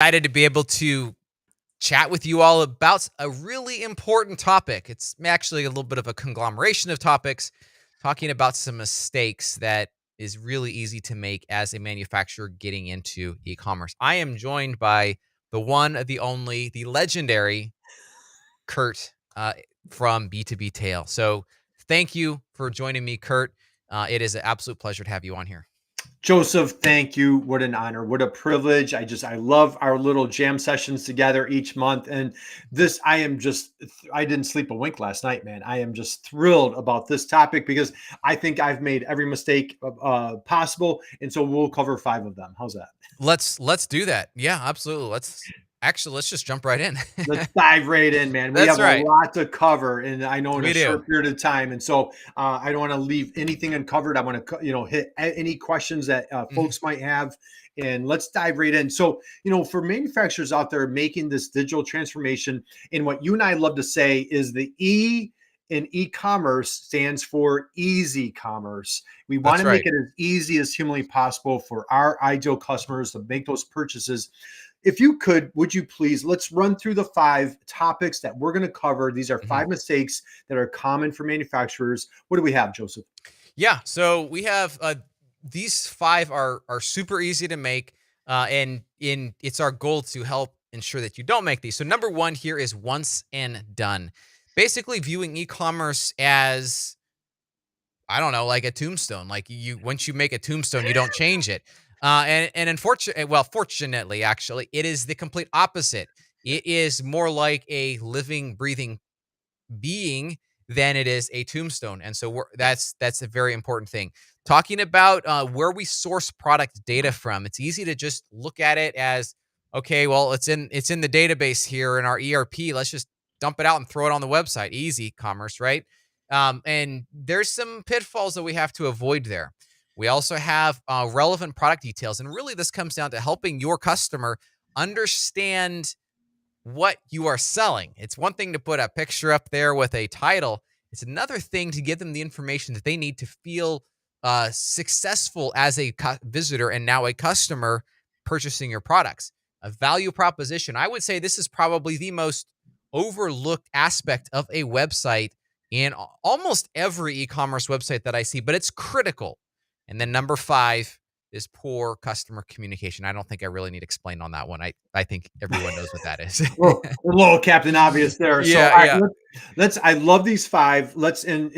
Excited to be able to chat with you all about a really important topic. It's actually a little bit of a conglomeration of topics, talking about some mistakes that is really easy to make as a manufacturer getting into e-commerce. I am joined by the one, the only, the legendary Curt from B2B Tail. So thank you for joining me, Curt. It is an absolute pleasure to have you on here. Joseph, thank you. What an honor. What a privilege. I love our little jam sessions together each month. And I didn't sleep a wink last night, man. I am just thrilled about this topic because I think I've made every mistake possible. And so we'll cover 5 of them. How's that? Let's do that. Yeah, absolutely. Let's just jump right in. Let's dive right in, man. We That's have a right. lot to cover, and I know in a We do. short period of time. And so I don't want to leave anything uncovered. I want to, hit any questions that folks might have, and let's dive right in. So, for manufacturers out there making this digital transformation, and what you and I love to say is the E in e-commerce stands for easy commerce. We want That's to make right. it as easy as humanly possible for our ideal customers to make those purchases. If you could, would you please, let's run through the 5 topics that we're going to cover. These are 5 mistakes that are common for manufacturers. What do we have, Joseph? Yeah. So we have these 5 are super easy to make, and it's our goal to help ensure that you don't make these. So number 1 here is once and done. Basically, viewing e-commerce as, I don't know, like a tombstone. Like once you make a tombstone, you don't change it. Fortunately, actually, it is the complete opposite. It is more like a living, breathing being than it is a tombstone. And so that's a very important thing. Talking about where we source product data from, it's easy to just look at it as, okay, well, it's in the database here in our ERP. Let's just dump it out and throw it on the website. Easy commerce, right? And there's some pitfalls that we have to avoid there. We also have relevant product details. And really, this comes down to helping your customer understand what you are selling. It's one thing to put a picture up there with a title. It's another thing to give them the information that they need to feel successful as a visitor and now a customer purchasing your products. A value proposition. I would say this is probably the most overlooked aspect of a website in almost every e-commerce website that I see, but it's critical. And then number 5 is poor customer communication. I don't think I really need to explain on that one. I think everyone knows what that is. Well, a little Captain Obvious there. So, all Yeah, right, yeah. I love these 5. And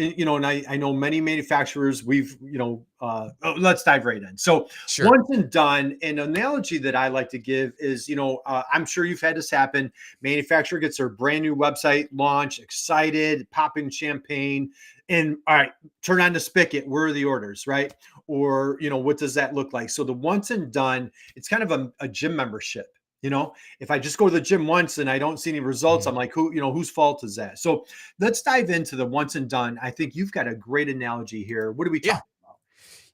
I know many manufacturers, let's dive right in. So, Sure. once and done, an analogy that I like to give is, I'm sure you've had this happen. Manufacturer gets their brand new website launch, excited, popping champagne, and all right, turn on the spigot. Where are the orders, right? Or, what does that look like? So, the once and done, it's kind of a gym membership. If I just go to the gym once and I don't see any results, I'm like, whose fault is that? So let's dive into the once and done. I think you've got a great analogy here. What are we Yeah. talking about?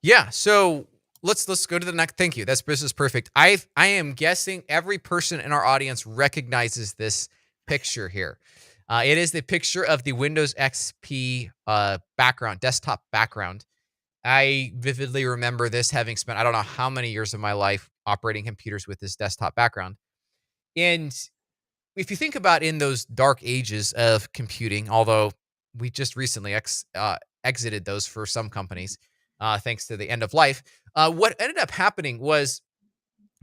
Yeah. So let's go to the next. Thank you. This is perfect. I am guessing every person in our audience recognizes this picture here. It is the picture of the Windows XP background, desktop background. I vividly remember this, having spent I don't know how many years of my life operating computers with this desktop background. And if you think about in those dark ages of computing, although we just recently exited those for some companies, thanks to the end of life, what ended up happening was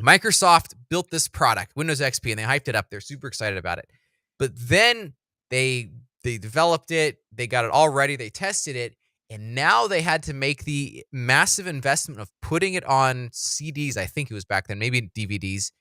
Microsoft built this product, Windows XP, and they hyped it up. They're super excited about it. But then they developed it, they got it all ready, they tested it, and now they had to make the massive investment of putting it on CDs, I think it was back then, maybe DVDs,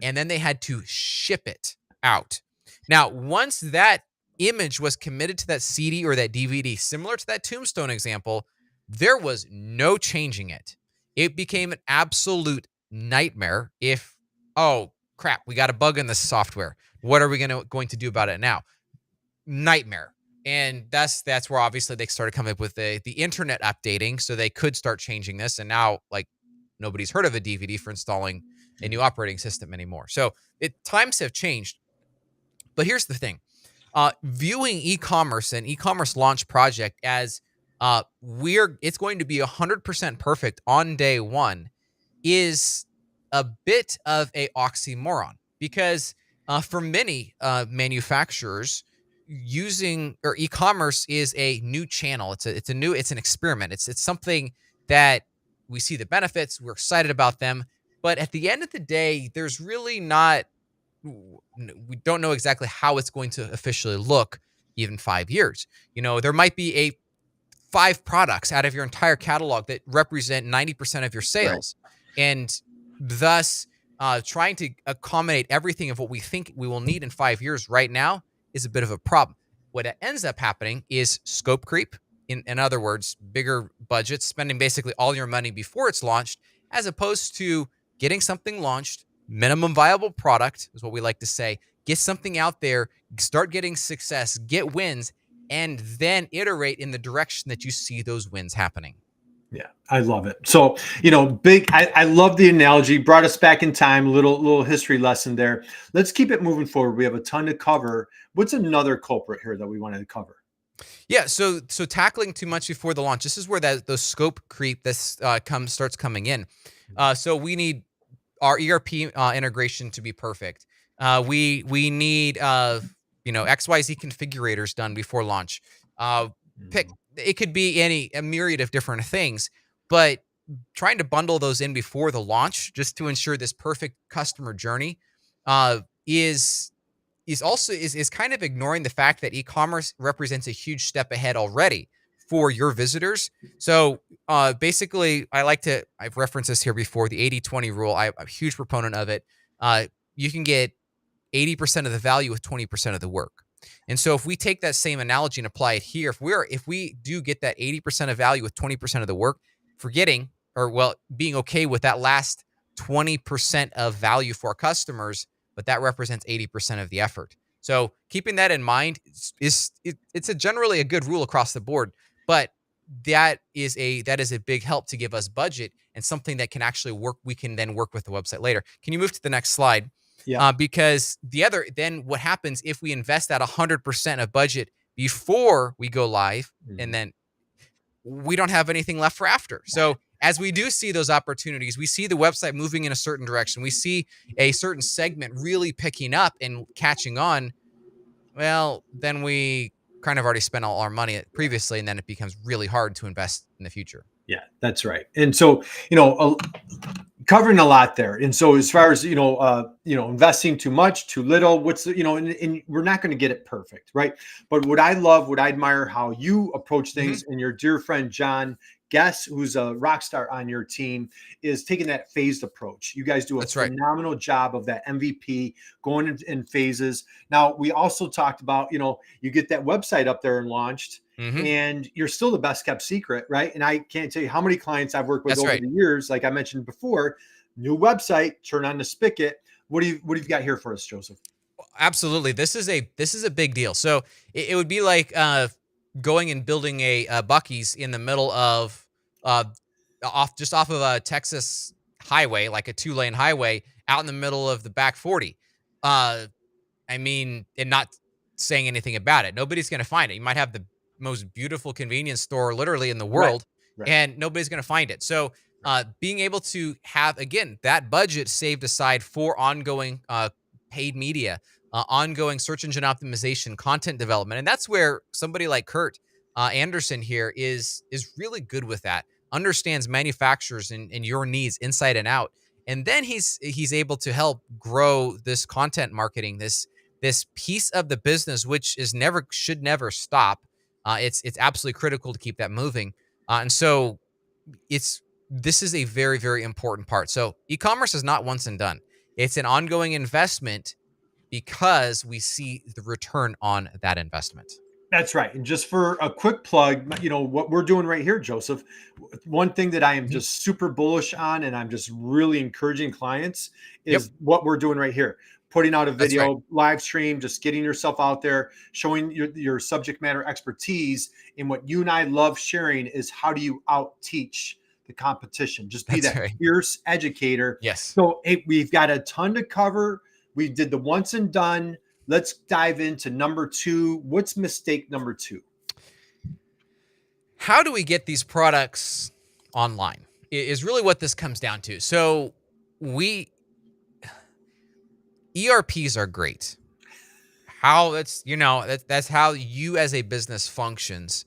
and then they had to ship it out. Now, once that image was committed to that CD or that DVD, similar to that Tombstone example, there was no changing it. It became an absolute nightmare if, oh crap, we got a bug in the software. What are we going to do about it now? Nightmare. And that's where obviously they started coming up with the internet updating so they could start changing this. And now, like, nobody's heard of a DVD for installing a new operating system anymore. So times have changed. But here's the thing. Viewing e-commerce and e-commerce launch project as it's going to be 100% perfect on day one is a bit of a oxymoron, because for many manufacturers, using or e-commerce is a new channel. It's an experiment. It's something that we see the benefits. We're excited about them, but at the end of the day, there's really not. We don't know exactly how it's going to officially look even 5 years. There might be a 5 products out of your entire catalog that represent 90% of your Right. sales. And thus, trying to accommodate everything of what we think we will need in 5 years right now is a bit of a problem. What ends up happening is scope creep. In other words, bigger budgets, spending basically all your money before it's launched, as opposed to getting something launched, minimum viable product is what we like to say. Get something out there, start getting success, get wins, and then iterate in the direction that you see those wins happening. Yeah, I love it. So, big. I love the analogy. Brought us back in time. Little history lesson there. Let's keep it moving forward. We have a ton to cover. What's another culprit here that we wanted to cover? Yeah, so tackling too much before the launch. This is where the scope creep this starts coming in. So we need our ERP integration to be perfect. We need XYZ configurators done before launch. Pick Mhm. it could be a myriad of different things, but trying to bundle those in before the launch just to ensure this perfect customer journey uh, is is kind of ignoring the fact that e-commerce represents a huge step ahead already for your visitors. So basically, I've referenced this here before, the 80-20 rule. I'm a huge proponent of it. You can get 80% of the value with 20% of the work. And so if we take that same analogy and apply it here, if we do get that 80% of value with 20% of the work, forgetting or well, being okay with that last 20% of value for our customers, but that represents 80% of the effort. So keeping that in mind it's generally a good rule across the board, but that is a big help to give us budget and something that can actually work. We can then work with the website later. Can you move to the next slide? Yeah. Because then what happens if we invest that 100% of budget before we go live, and Mhm. then we don't have anything left for after. So as we do see those opportunities, we see the website moving in a certain direction, we see a certain segment really picking up and catching on, well, then we kind of already spent all our money previously, and then it becomes really hard to invest in the future. Yeah, that's right. And so, covering a lot there. And so, as far as investing too much, too little, and we're not going to get it perfect, right? But what I admire how you approach Hmm. things, and your dear friend John Guess, who's a rock star on your team, is taking that phased approach. You guys do a That's right. phenomenal job of that MVP going in phases. Now, we also talked about, you get that website up there and launched, Hmm. and you're still the best kept secret, right? And I can't tell you how many clients I've worked with That's over right. the years. Like I mentioned before, new website, turn on the spigot. What do you got here for us, Joseph? Absolutely. This is a big deal. So it would be like going and building a Bucky's in the middle of uh, off of a Texas highway, like a 2-lane highway, out in the middle of the back 40. Uh, I mean, and not saying anything about it. Nobody's going to find it. You might have the most beautiful convenience store literally in the Right, world, right, and nobody's going to find it. So, right. being able to have, again, that budget saved aside for ongoing paid media, ongoing search engine optimization, content development, and that's where somebody like Curt Anderson here is really good with that. Understands manufacturers and your needs inside and out, and then he's able to help grow this content marketing, this piece of the business, which is never should never stop. It's absolutely critical to keep that moving, and so it's this is a very, very important part. So e-commerce is not once and done. It's an ongoing investment because we see the return on that investment. That's right. And just for a quick plug, what we're doing right here, Joseph. One thing that I am Mhm. just super bullish on, and I'm just really encouraging clients, Yep, is what we're doing right here. Putting out a that's right. video, live stream, just getting yourself out there, showing your subject matter expertise. And what you and I love sharing is how do you out teach the competition? Just be That's that right. fierce educator. Yes. So hey, we've got a ton to cover. We did the once and done. Let's dive into number two. What's mistake number two? How do we get these products online? Is really what this comes down to. So we ERPs are great. How that's how you as a business functions,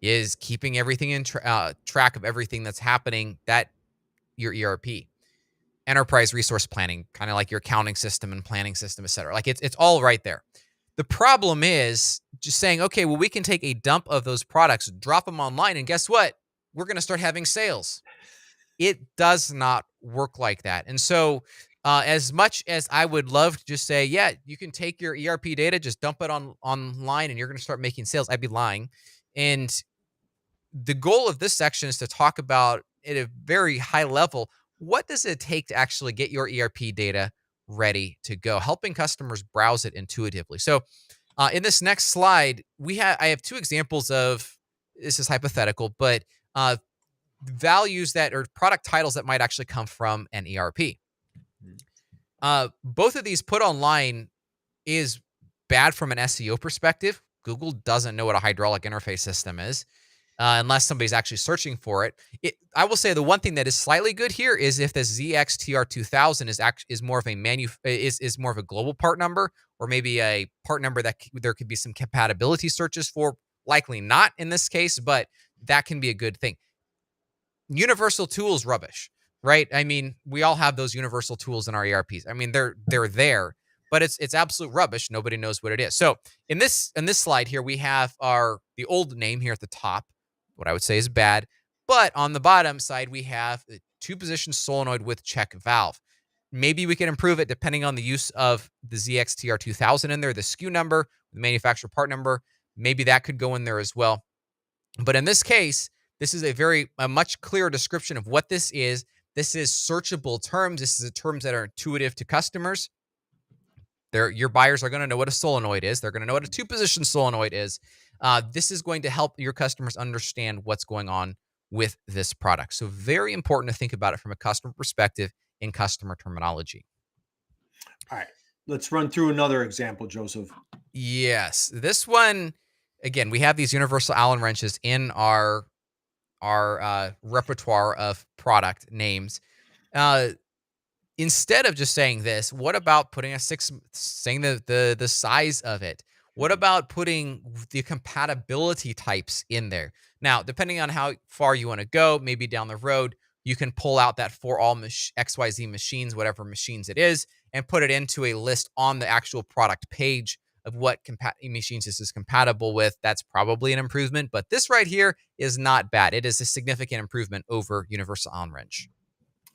is keeping everything in track of everything that's happening, that your ERP. Enterprise resource planning, kind of like your accounting system and planning system, et cetera. Like it's all right there. The problem is just saying, okay, well, we can take a dump of those products, drop them online, and guess what? We're going to start having sales. It does not work like that. And so, as much as I would love to just say, yeah, you can take your ERP data, just dump it online, and you're going to start making sales, I'd be lying. And the goal of this section is to talk about at a very high level, what does it take to actually get your ERP data ready to go, helping customers browse it intuitively. So, in this next slide, I have two examples of, this is hypothetical, but values that, or product titles that might actually come from an ERP. Both of these put online is bad from an SEO perspective. Google doesn't know what a hydraulic interface system is. Unless somebody's actually searching for it. I will say the one thing that is slightly good here is if the ZXTR2000 is more of a global part number, or maybe a part number that there could be some compatibility searches for. Likely not in this case, but that can be a good thing. Universal tools rubbish, right? I mean, we all have those universal tools in our ERPs. I mean, they're there, but it's absolute rubbish. Nobody knows what it is. So in this slide here, we have the old name here at the top. What I would say is bad. But on the bottom side, we have a 2-position solenoid with check valve. Maybe we can improve it depending on the use of the ZXTR2000 in there, the SKU number, the manufacturer part number. Maybe that could go in there as well. But in this case, this is a much clearer description of what this is. This is searchable terms. This is terms that are intuitive to customers. Your buyers are going to know what a solenoid is. They're going to know what a 2-position solenoid is. This is going to help your customers understand what's going on with this product. So very important to think about it from a customer perspective in customer terminology. All right. Let's run through another example, Joseph. Yes. This one, again, we have these universal Allen wrenches in our repertoire of product names. Instead of just saying this, what about putting saying the size of it? What about putting the compatibility types in there? Now, depending on how far you want to go, maybe down the road, you can pull out that for all XYZ machines, whatever machines it is, and put it into a list on the actual product page of what machines this is compatible with. That's probably an improvement, but this right here is not bad. It is a significant improvement over Universal Allen wrench.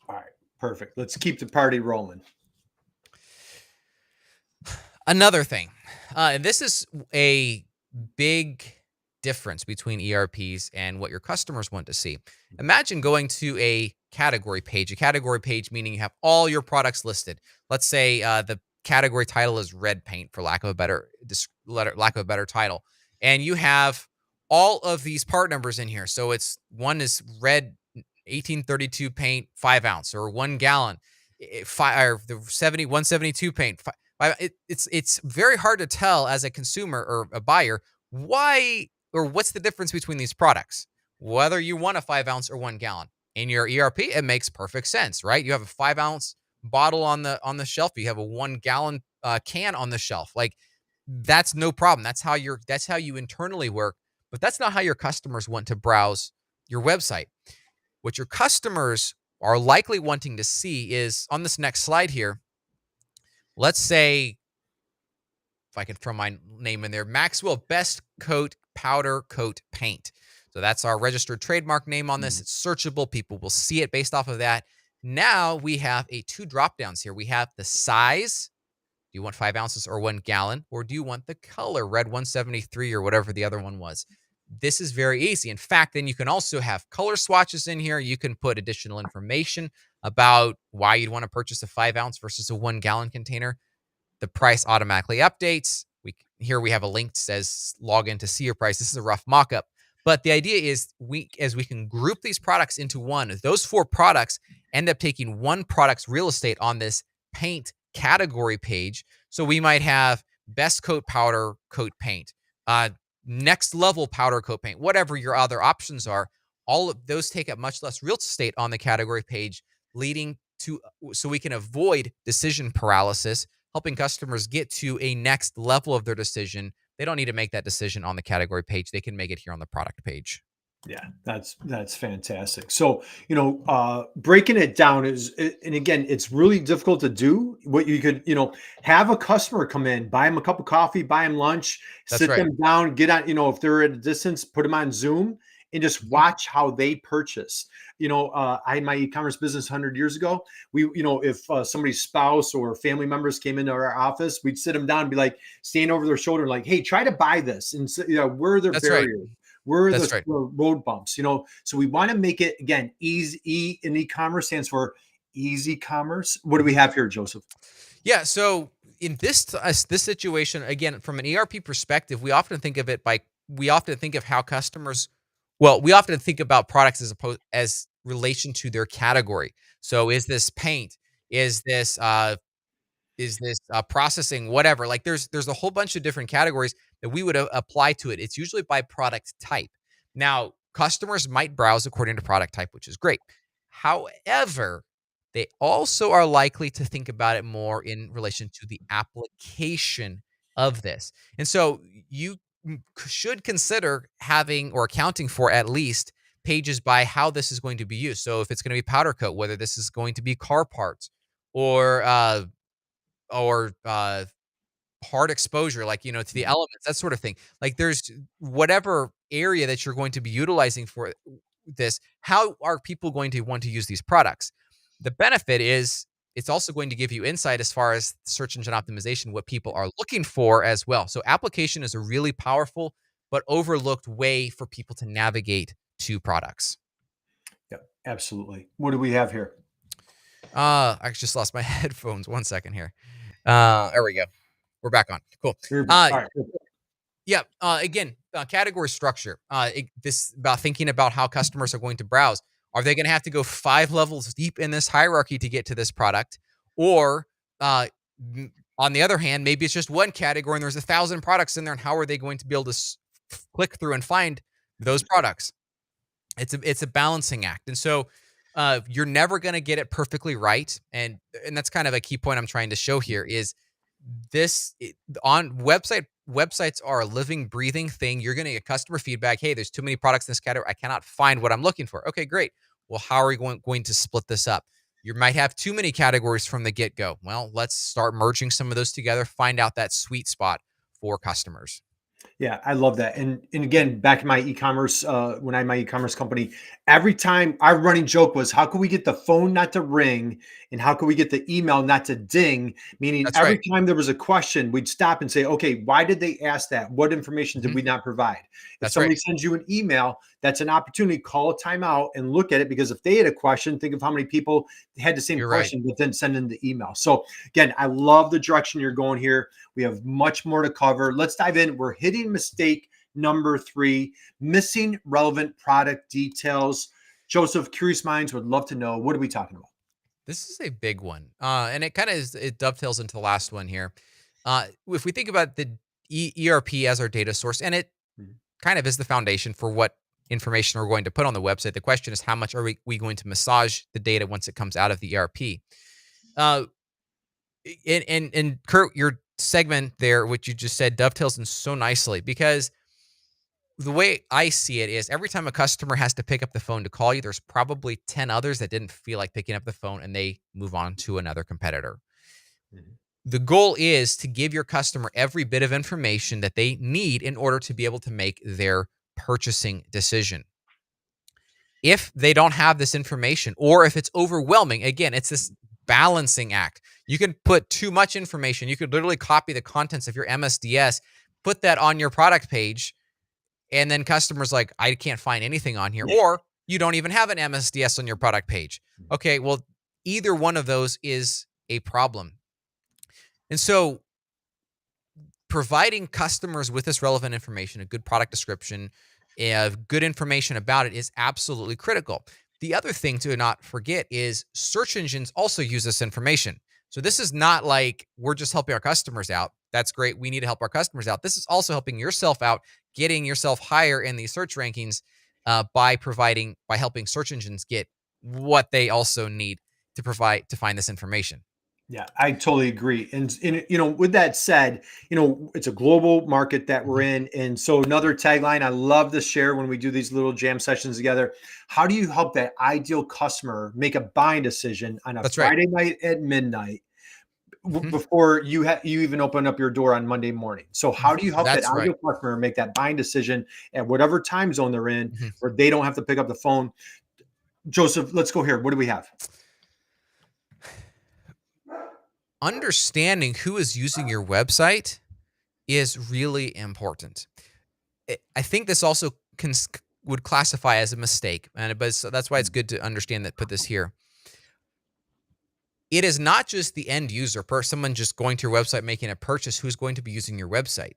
All right, perfect. Let's keep the party rolling. Another thing, and this is a big difference between ERPs and what your customers want to see. Imagine going to a category page meaning you have all your products listed. Let's say the category title is red paint, for lack of a better title, and you have all of these part numbers in here. So one is red 1832 paint 5 ounce, or 1 gallon, or the 172 paint. It's very hard to tell as a consumer or a buyer why or what's the difference between these products, whether you want a 5 ounce or 1 gallon. In your ERP, it makes perfect sense, right? You have a 5 ounce bottle on the shelf. You have a 1 gallon can on the shelf. Like, that's no problem. That's how you internally work, but that's not how your customers want to browse your website. What your customers are likely wanting to see is on this next slide here. Let's say, if I can throw my name in there, Maxwell Best Coat Powder Coat Paint. So that's our registered trademark name on this. It's searchable. People will see it based off of that. Now we have 2 drop downs here. We have the size. Do you want 5 ounces or 1 gallon? Or do you want the color, red 173 or whatever the other one was? This is very easy. In fact, then you can also have color swatches in here. You can put additional information about why you'd want to purchase a 5 ounce versus a 1 gallon container. The price automatically updates. Here we have a link that says log in to see your price. This is a rough mock-up. But the idea is as we can group these products into one, those 4 products end up taking one product's real estate on this paint category page. So we might have best coat powder coat paint, next level powder coat paint, whatever your other options are. All of those take up much less real estate on the category page, leading to, so we can avoid decision paralysis helping customers get to a next level of their decision. They don't need to make that decision on the category page. They can make it here on the product page. Yeah, that's fantastic. So, breaking it down and again, it's really difficult to do. What you could, have a customer come in, buy them a cup of coffee, buy them lunch, That's sit right. them down, get on, if they're at a distance, put them on Zoom and just Mhm. watch how they purchase. I had my e-commerce business 100 years ago. If somebody's spouse or family members came into our office, we'd sit them down and be like, stand over their shoulder, like, hey, try to buy this. And so, where are their That's right. barriers? Where are the That's right. road bumps? So we want to make it again easy. In e-commerce stands for easy commerce. What do we Mhm. have here, Joseph? Yeah. So in this situation, again, from an ERP perspective, we often think of how customers. Well, we often think about products as relation to their category. So, is this paint? Is this processing? Whatever. Like, there's a whole bunch of different categories that we would apply to it. It's usually by product type. Now, customers might browse according to product type, which is great. However, they also are likely to think about it more in relation to the application of this. And so you should consider having or accounting for at least pages by how this is going to be used. So if it's going to be powder coat, whether this is going to be car parts or or hard exposure, like, to the Mhm. elements, that sort of thing. Like, there's whatever area that you're going to be utilizing for this, how are people going to want to use these products? The benefit is it's also going to give you insight as far as search engine optimization, what people are looking for as well. So application is a really powerful but overlooked way for people to navigate to products. Yeah, absolutely. What do we have here? I just lost my headphones. 1 second here. There we go. We're back on. Cool. Here we go. Uh, All right. Yeah. Again, category structure. This about thinking about how customers are going to browse. Are they going to have to go 5 levels deep in this hierarchy to get to this product, or uh, on the other hand, maybe it's just one category and there's 1,000 products in there, and how are they going to be able to click through and find those products? It's a balancing act, and so you're never going to get it perfectly right, and that's kind of a key point I'm trying to show here is on websites are a living, breathing thing. You're going to get customer feedback. Hey, there's too many products in this category. I cannot find what I'm looking for. Okay, great. Well, how are we going to split this up? You might have too many categories from the get go. Well, let's start merging some of those together. Find out that sweet spot for customers. Yeah, I love that. And again, back in my e-commerce, when I had my e-commerce company, every time our running joke was, how can we get the phone not to ring, and how can we get the email not to ding? Meaning, That's every right. time there was a question, we'd stop and say, okay, why did they ask that? What information did Mhm. we not provide? If That's right. somebody sends you an email, that's an opportunity. Call a timeout and look at it, because if they had a question, think of how many people had the same You're right. question, but then send in the email. So again, I love the direction you're going here. We have much more to cover. Let's dive in. We're hitting mistake number 3, missing relevant product details. Joseph, curious minds would love to know, what are we talking about? This is a big one. And it dovetails into the last one here. If we think about the ERP as our data source, and it Mhm. kind of is the foundation for what information we're going to put on the website. The question is, how much are we going to massage the data once it comes out of the ERP? Uh, and Curt, your segment there, what you just said, dovetails in so nicely because the way I see it is every time a customer has to pick up the phone to call you, there's probably 10 others that didn't feel like picking up the phone and they move on to another competitor. Mhm. The goal is to give your customer every bit of information that they need in order to be able to make their purchasing decision. If they don't have this information or if it's overwhelming, again, it's this balancing act. You can put too much information. You could literally copy the contents of your MSDS, put that on your product page, and then customers like, I can't find anything on here. Yeah. Or you don't even have an MSDS on your product page. Mhm. Okay, well, either one of those is a problem. And so providing customers with this relevant information, a good product description, good information about it is absolutely critical. The other thing to not forget is search engines also use this information. So this is not like we're just helping our customers out. That's great. We need to help our customers out. This is also helping yourself out, getting yourself higher in these search rankings by helping search engines get what they also need to provide to find this information. Yeah, I totally agree. And with that said, it's a global market that we're Mhm. in. And so another tagline I love to share when we do these little jam sessions together. How do you help that ideal customer make a buying decision on a That's right. Friday night at midnight Mhm. before you even open up your door on Monday morning? So how do you help that That's right. ideal customer make that buying decision at whatever time zone they're in Mhm. where they don't have to pick up the phone? Joseph, let's go here. What do we have? Understanding who is using your website is really important. I think this also would classify as a mistake, but so that's why it's good to understand that. Put this here. It is not just the end user, someone just going to your website making a purchase, who's going to be using your website.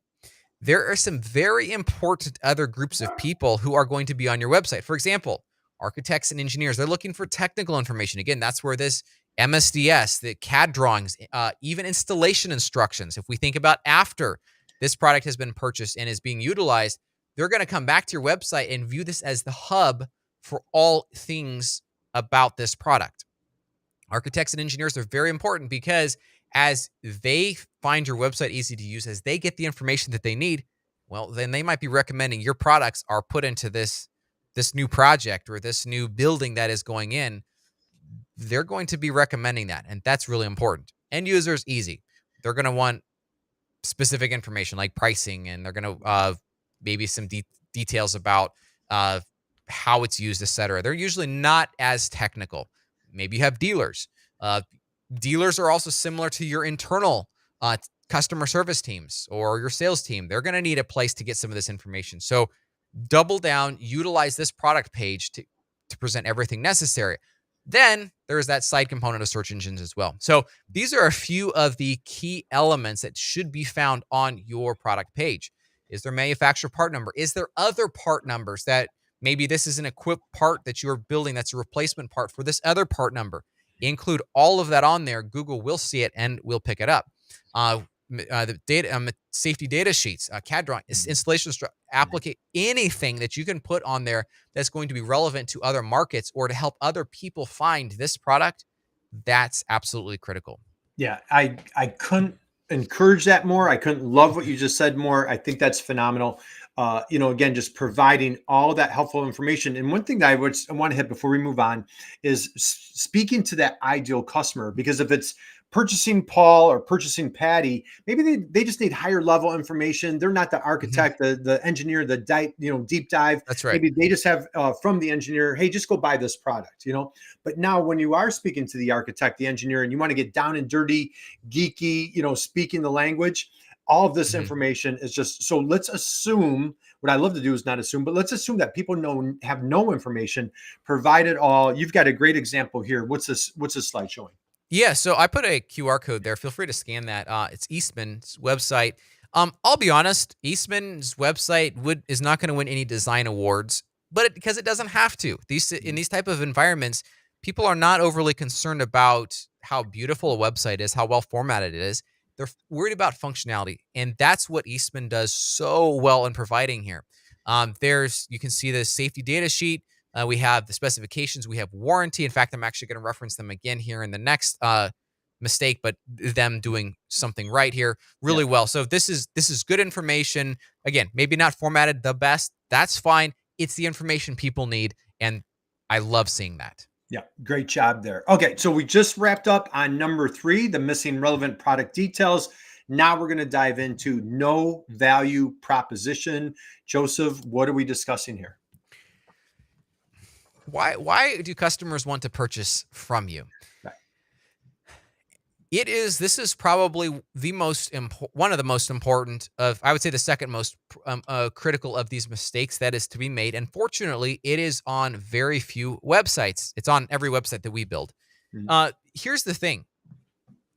There are some very important other groups of people who are going to be on your website. For example, architects and engineers. They're looking for technical information. Again, that's where this MSDS, the CAD drawings, even installation instructions. If we think about after this product has been purchased and is being utilized, they're going to come back to your website and view this as the hub for all things about this product. Architects and engineers are very important because as they find your website easy to use, as they get the information that they need, well, then they might be recommending your products are put into this new project or this new building that is going in. They're going to be recommending that, and that's really important. End users, easy. They're going to want specific information like pricing, and they're going to maybe some details about uh, how it's used, etc. They're usually not as technical. Maybe you have dealers. Uh, Dealers are also similar to your internal customer service teams or your sales team. They're going to need a place to get some of this information. So double down, utilize this product page to present everything necessary. Then there's that side component of search engines as well. So these are a few of the key elements that should be found on your product page. Is there manufacturer part number? Is there other part numbers that maybe this is an equipped part that you're building that's a replacement part for this other part number? Include all of that on there. Google will see it and will pick it up. The data, safety data sheets, CAD drawing, installation, applicate anything that you can put on there that's going to be relevant to other markets or to help other people find this product. That's absolutely critical. Yeah, I couldn't encourage that more. I couldn't love what you just said more. I think that's phenomenal. Again, just providing all that helpful information. And one thing that I want to hit before we move on is speaking to that ideal customer, because if it's purchasing Paul or purchasing Patty, maybe they just need higher level information. They're not the Mhm. architect, the engineer, the deep dive. That's right. Maybe they just have from the engineer, hey, just go buy this product. But now when you are speaking to the architect, the engineer, and you want to get down and dirty, geeky, speaking the language, all of this Mhm. information is just, so let's assume, what I love to do is not assume, but let's assume that people have no information, provide it all. You've got a great example here. What's this slide showing? Yeah, so I put a QR code there. Feel free to scan that. It's Eastman's website. I'll be honest, Eastman's website is not going to win any design awards, but because it doesn't have to. In these type of environments, people are not overly concerned about how beautiful a website is, how well formatted it is. They're worried about functionality, and that's what Eastman does so well in providing here. You can see the safety data sheet. We have the specifications. We have warranty. In fact, I'm actually going to reference them again here in the next mistake, but them doing something right here Yeah. really well. So this is good information. Again, maybe not formatted the best. That's fine. It's the information people need, and I love seeing that. Yeah, great job there. Okay, so we just wrapped up on number 3, the missing relevant product details. Now we're going to dive into no value proposition. Joseph, what are we discussing here? Why do customers want to purchase from you? Right. This is probably one of the most important of, I would say, the second most critical of these mistakes that is to be made. And fortunately, it is on very few websites. It's on every website that we build. Mhm. Here's the thing.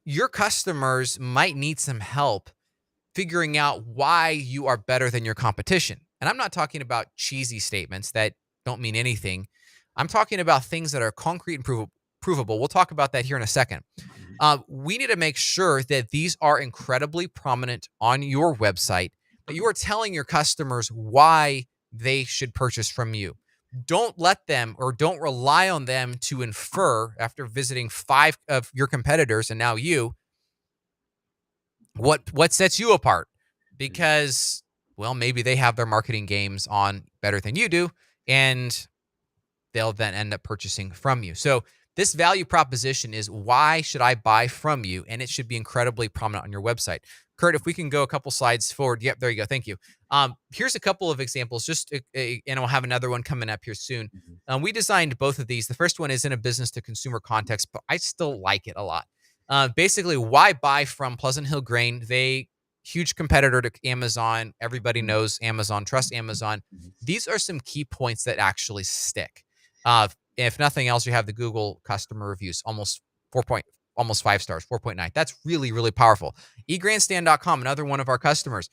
Your customers might need some help figuring out why you are better than your competition. And I'm not talking about cheesy statements that don't mean anything. I'm talking about things that are concrete and provable. We'll talk about that here in a second. We need to make sure that these are incredibly prominent on your website, that you are telling your customers why they should purchase from you. don't let them or don't rely on them to infer after visiting 5 of your competitors and now you what sets you apart, because well, maybe they have their marketing games on better than you do, and they'll then end up purchasing from you. So this value proposition is, why should I buy from you? And it should be incredibly prominent on your website. Curt, if we can go a couple slides forward. Yep, there you go. Thank you. Here's a couple of examples, and we'll have another one coming up here soon. Mhm. We designed both of these. The first one is in a business to consumer context, but I still like it a lot. Basically, why buy from Pleasant Hill Grain? They huge competitor to Amazon. Everybody Mhm. knows Amazon. Trust Amazon. Mhm. These are some key points that actually stick. If nothing else, you have the Google customer reviews, almost 5 stars, 4.9. That's really, really powerful. egrandstand.com, another one of our customers.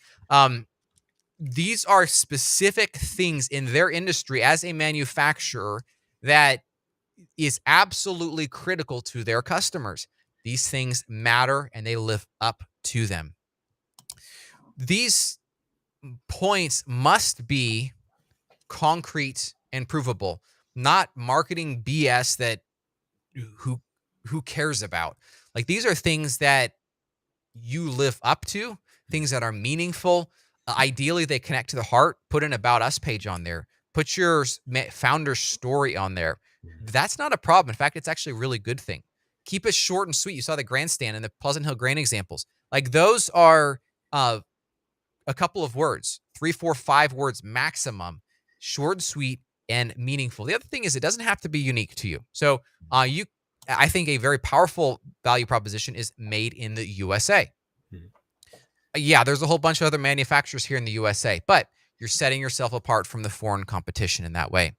These are specific things in their industry as a manufacturer that is absolutely critical to their customers. These things matter and they live up to them. These points must be concrete and provable, not marketing BS that who who cares about. Like, these are things that you live up to, things that are meaningful. Ideally, they connect to the heart. Put an About Us page on there. Put your founder story on there. Mhm. That's not a problem. In fact, it's actually a really good thing. Keep it short and sweet. You saw the grandstand and the Pleasant Hill Grain examples. Like, those are uh, a couple of words, 3, 4, 5 words maximum, short and sweet and meaningful. The other thing is, it doesn't have to be unique to you. So I think a very powerful value proposition is made in the USA. Mhm. Yeah, there's a whole bunch of other manufacturers here in the USA, but you're setting yourself apart from the foreign competition in that way.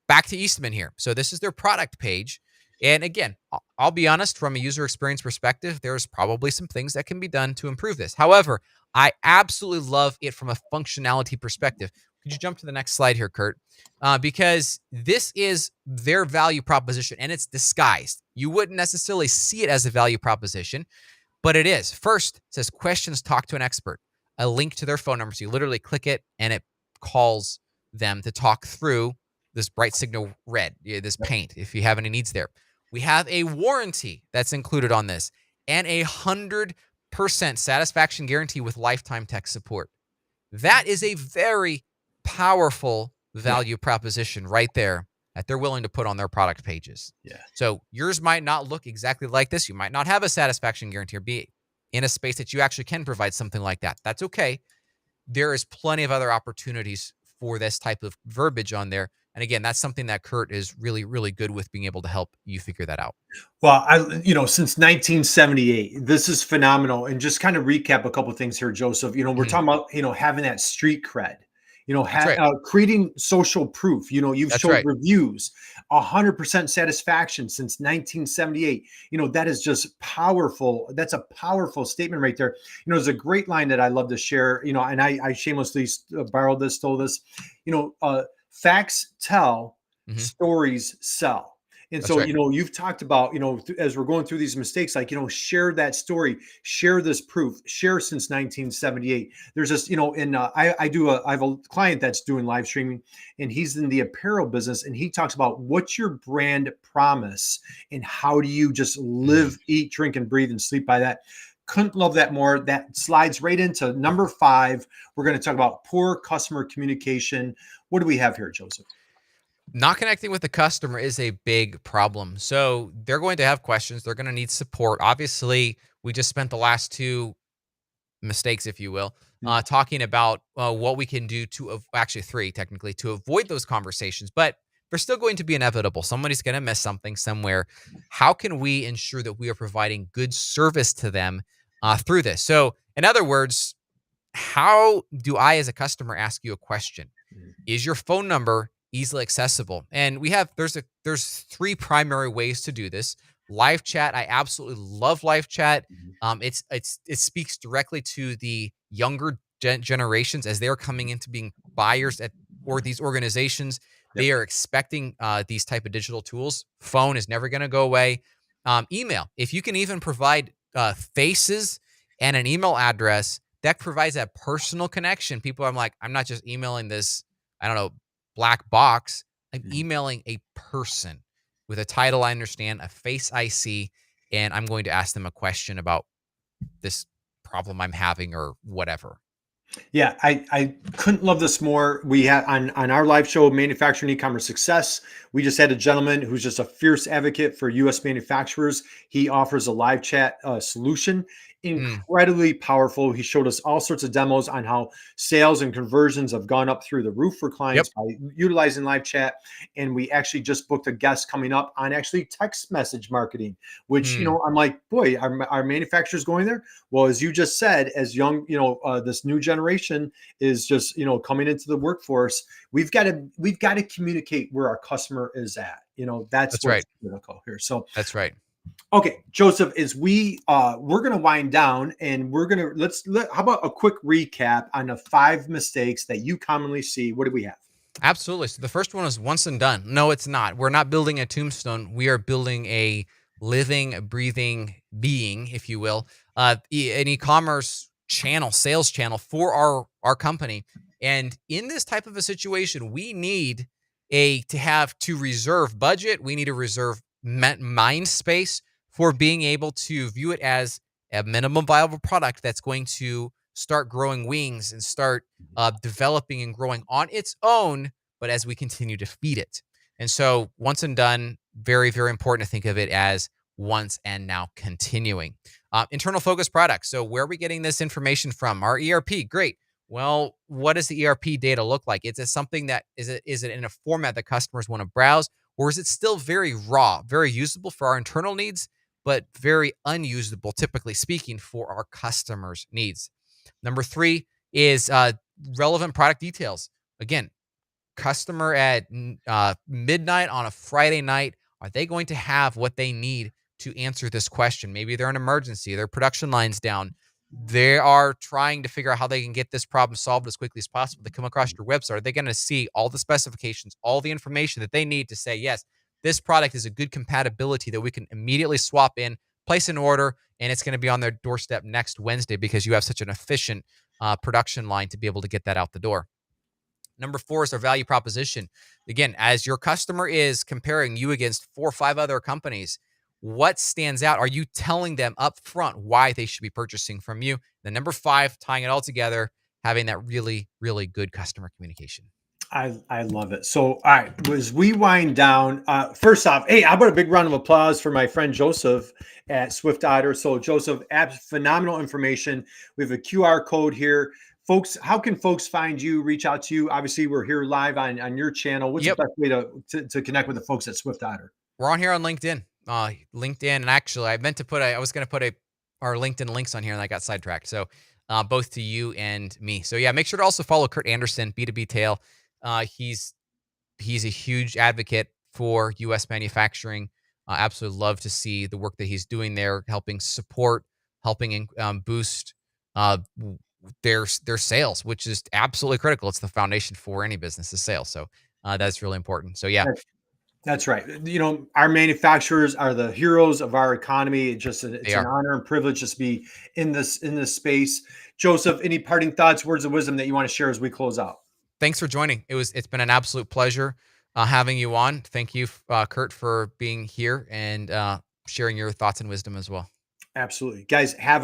Back to Eastman here. So this is their product page. And again, I'll be honest, from a user experience perspective, there's probably some things that can be done to improve this. However, I absolutely love it from a functionality perspective. Could you jump to the next slide here, Curt? Because this is their value proposition and it's disguised. You wouldn't necessarily see it as a value proposition, but it is. First, it says questions, talk to an expert. A link to their phone number. So you literally click it and it calls them to talk through this bright signal red, this paint, if you have any needs there. We have a warranty that's included on this and 100% satisfaction guarantee with lifetime tech support. That is a very powerful Yeah. value proposition right there that they're willing to put on their product pages. Yeah. So yours might not look exactly like this. You might not have a satisfaction guarantee or be in a space that you actually can provide something like that. That's okay. There is plenty of other opportunities for this type of verbiage on there. And again, that's something that Curt is really, really good with, being able to help you figure that out. Well, since 1978, this is phenomenal. And just kind of recap a couple of things here, Joseph. We're Mhm. talking about, having that street cred, That's right. creating social proof. You've That's showed right. reviews, 100% satisfaction since 1978. That is just powerful. That's a powerful statement right there. There's a great line that I love to share, and I shamelessly borrowed this, stole this, facts tell, Mhm. stories sell. And That's so, right. you've talked about, as we're going through these mistakes, like, share that story, share this proof, share since 1978. There's this, I have a client that's doing live streaming and he's in the apparel business. And he talks about, what's your brand promise and how do you just Mhm. live, eat, drink, and breathe and sleep by that? Couldn't love that more. That slides right into number 5. We're going to talk about poor customer communication. What do we have here, Joseph? Not connecting with the customer is a big problem. So they're going to have questions. They're going to need support. Obviously, we just spent the last 2 mistakes, if you will, talking about what we can do to actually 3 technically to avoid those conversations, but they're still going to be inevitable. Somebody's going to miss something somewhere. How can we ensure that we are providing good service to them through this? So, in other words, how do I, as a customer, ask you a question? Is your phone number easily accessible? And we have there's 3 primary ways to do this. Live chat, I absolutely love live chat. It speaks directly to the younger generations as they're coming into being buyers at or these organizations. Yep. They are expecting these type of digital tools. Phone is never going to go away. Email, if you can even provide faces and an email address, that provides that personal connection. People, I'm not just emailing this, I don't know, black box. I'm emailing a person with a title I understand, a face I see, and I'm going to ask them a question about this problem I'm having or whatever. Yeah, I couldn't love this more. We had on our live show, Manufacturing E-commerce Success. We just had a gentleman who's just a fierce advocate for U.S. manufacturers. He offers a live chat solution, Mm, incredibly powerful. He showed us all sorts of demos on how sales and conversions have gone up through the roof for yep. clients by utilizing live chat. And we actually just booked a guest coming up on actually text message marketing, which Mm, I'm like, boy, our manufacturers going there. Well, as you just said, as young, this new generation is just, coming into the workforce, we've got to communicate where our customer is at. That's that's right. what's critical here. So, That's right. okay, Joseph, as we're going to wind down, and how about a quick recap on the 5 mistakes that you commonly see? What do we have? Absolutely. So the first one is once and done. No, it's not. We're not building a tombstone. We are building a living, breathing being, if you will, an e-commerce channel, sales channel for our company. And in this type of a situation, we need to reserve budget. We need to reserve mind space for being able to view it as a minimum viable product that's going to start growing wings and start developing and growing on its own, but as we continue to feed it. And so, once and done, very, very important to think of it as once and now continuing. Internal focus products. So, where are we getting this information from? Our ERP, great. Well, what does the ERP data look like? Is it something that is it in a format that customers want to browse, or is it still very raw, very usable for our internal needs, but very unusable, typically speaking, for our customers' needs? Number three is relevant product details. Again, customer at midnight on a Friday night, are they going to have what they need to answer this question? Maybe they're an emergency, their production line's down. They are trying to figure out how they can get this problem solved as quickly as possible. They come across your website. Are they going to see all the specifications, all the information that they need to say, yes, this product is a good compatibility that we can immediately swap in, place an order, and it's going to be on their doorstep next Wednesday because you have such an efficient production line to be able to get that out the door. Number four is our value proposition. Again, as your customer is comparing you against 4 or 5 other companies, what stands out? Are you telling them up front why they should be purchasing from you? Then number five, tying it all together, having that really, really good customer communication. I love it. So, all right, as we wind down, first off, hey, how about a big round of applause for my friend Joseph at Swift Otter? So, Joseph, phenomenal information. We have a QR code here. Folks, how can folks find you, reach out to you? Obviously, we're here live on your channel. What's the Yep. best way to connect with the folks at Swift Otter? We're on here on LinkedIn. LinkedIn, and actually, I was going to put our LinkedIn links on here, and I got sidetracked. So, both to you and me. So, yeah, make sure to also follow Curt Anderson, B2B Tail. He's a huge advocate for U.S. manufacturing. Absolutely love to see the work that he's doing there, helping support, helping boost their sales, which is absolutely critical. It's the foundation for any business is sales. So that's really important. So yeah, That's right. Our manufacturers are the heroes of our economy. they It's an are. honor and privilege just to be in this space. Joseph, any parting thoughts, words of wisdom that you want to share as we close out? Thanks for joining. It's been an absolute pleasure having you on. Thank you, Curt, for being here and sharing your thoughts and wisdom as well. Absolutely. Guys, have